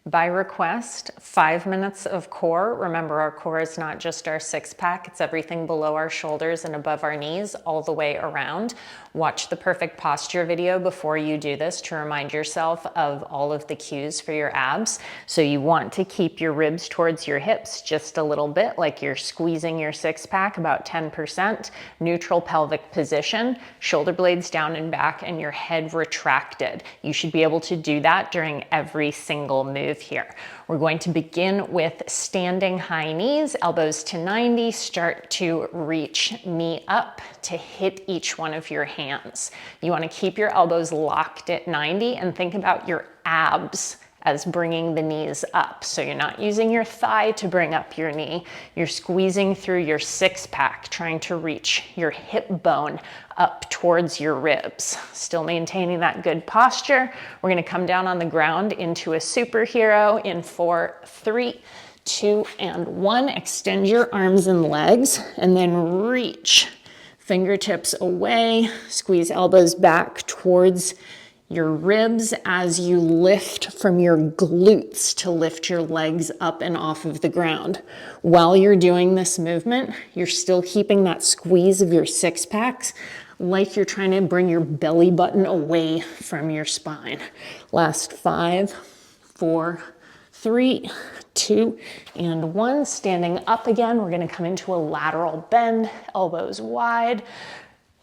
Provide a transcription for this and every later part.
By request, 5 minutes of core. Remember, our core is not just our six pack, it's everything below our shoulders and above our knees, all the way around. Watch the perfect posture video before you do this to remind yourself of all of the cues for your abs. So you want to keep your ribs towards your hips just a little bit, like you're squeezing your six pack, about 10%. Neutral pelvic position, shoulder blades down and back, and your head retracted. You should be able to do that during every single move here. We're going to begin with standing high knees, elbows to 90, start to reach knee up to hit each one of your hands. You want to keep your elbows locked at 90 and think about your abs as bringing the knees up. So you're not using your thigh to bring up your knee, you're squeezing through your six pack, trying to reach your hip bone up towards your ribs. Still maintaining that good posture. We're gonna come down on the ground into a superhero in 4, 3, 2, and 1. Extend your arms and legs and then reach. Fingertips away, squeeze elbows back towards your ribs as you lift from your glutes to lift your legs up and off of the ground. While you're doing this movement, you're still keeping that squeeze of your six packs, like you're trying to bring your belly button away from your spine. Last 5, 4, 3, 2, and 1. Standing up again, we're gonna come into a lateral bend, elbows wide,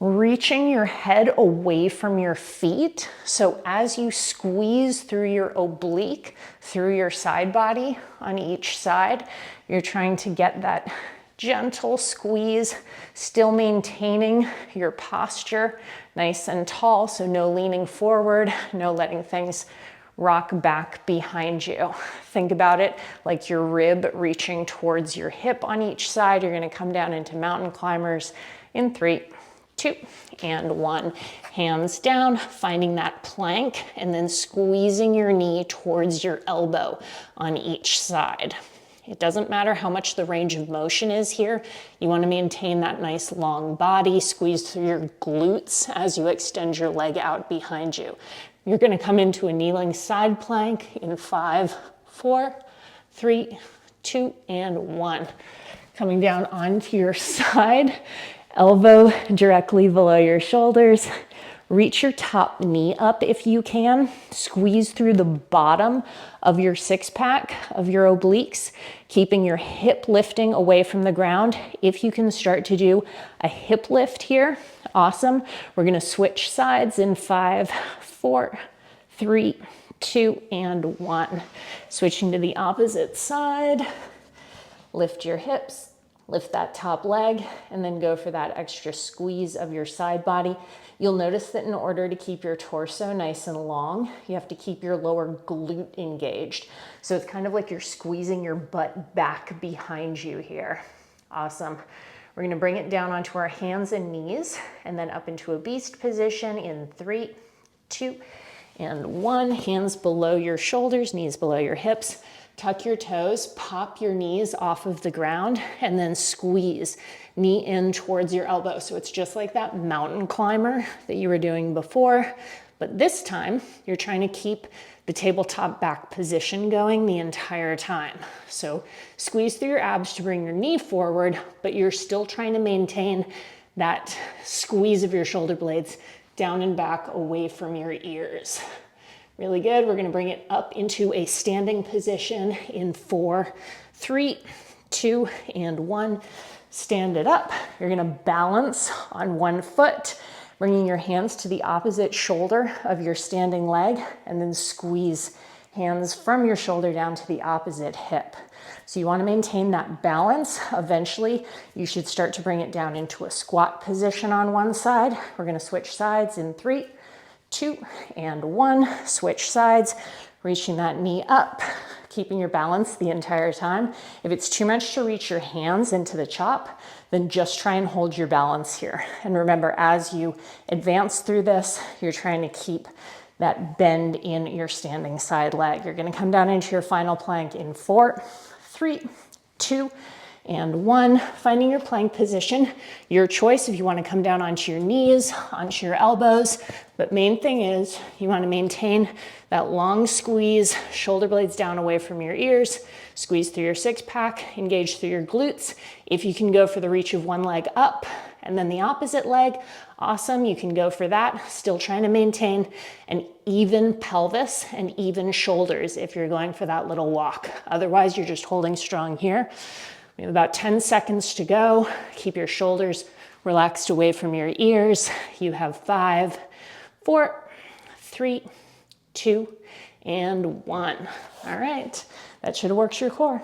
reaching your head away from your feet. So as you squeeze through your oblique, through your side body on each side, you're trying to get that gentle squeeze, still maintaining your posture nice and tall. So no leaning forward, no letting things rock back behind you. Think about it like your rib reaching towards your hip on each side. You're gonna come down into mountain climbers in 3, 2, and 1. Hands down, finding that plank, and then squeezing your knee towards your elbow on each side. It doesn't matter how much the range of motion is here. You want to maintain that nice long body, squeeze through your glutes as you extend your leg out behind you. You're going to come into a kneeling side plank in 5, 4, 3, 2, and 1. Coming down onto your side, elbow directly below your shoulders. Reach your top knee up if you can. Squeeze through the bottom of your six pack of your obliques, keeping your hip lifting away from the ground. If you can start to do a hip lift here, awesome. We're gonna switch sides in 5, 4, 3, 2, and 1. Switching to the opposite side. Lift your hips. Lift that top leg and then go for that extra squeeze of your side body. You'll notice that in order to keep your torso nice and long, you have to keep your lower glute engaged. So it's kind of like you're squeezing your butt back behind you here. Awesome. We're gonna bring it down onto our hands and knees and then up into a beast position in 3, 2, and 1. Hands below your shoulders, knees below your hips. Tuck your toes, pop your knees off of the ground, and then squeeze knee in towards your elbow. So it's just like that mountain climber that you were doing before, but this time you're trying to keep the tabletop back position going the entire time. So squeeze through your abs to bring your knee forward, but you're still trying to maintain that squeeze of your shoulder blades down and back away from your ears. Really good. We're going to bring it up into a standing position in 4, 3, 2, and 1. Stand it up. You're going to balance on one foot, bringing your hands to the opposite shoulder of your standing leg, and then squeeze hands from your shoulder down to the opposite hip. So you want to maintain that balance. Eventually, you should start to bring it down into a squat position on one side. We're going to switch sides in 3, 2, and 1. Switch sides, reaching that knee up, keeping your balance the entire time. If it's too much to reach your hands into the chop, then just try and hold your balance here. And remember, as you advance through this, you're trying to keep that bend in your standing side leg. You're going to come down into your final plank in 4, 3, 2, and 1. Finding your plank position, your choice if you want to come down onto your knees, onto your elbows, but main thing is you want to maintain that long squeeze, shoulder blades down away from your ears, squeeze through your six pack, engage through your glutes. If you can go for the reach of one leg up and then the opposite leg, awesome, you can go for that. Still trying to maintain an even pelvis and even shoulders if you're going for that little walk. Otherwise, you're just holding strong here. We have about 10 seconds to go. Keep your shoulders relaxed away from your ears. You have 5, 4, 3, 2, and 1. All right, that should have worked your core.